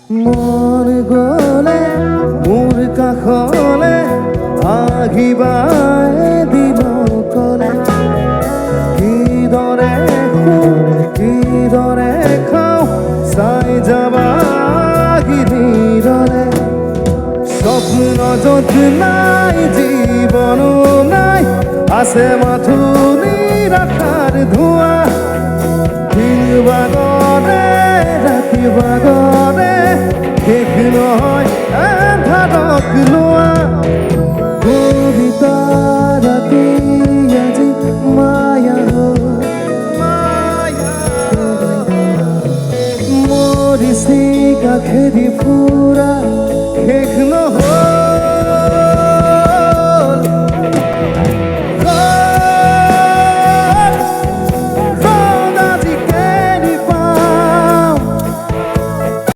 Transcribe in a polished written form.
মন গলে মোৰ কাষলে আহিবাই দিন কলে কিদৰে কিদৰে খাওঁ চাই যাবা গিৰিদৰে স্বপ্ন য'ত নাই জীৱনো নাই আছে মাথো নিৰাশাৰ ধোঁৱা দিন বাগৰে ৰাতি বাগৰে শেষ নহয় আন্ধাৰক লোৱা কবিতা ৰাতি আজি মায়া মৰিছে কাষেদি ফুৰা শেষ নহয়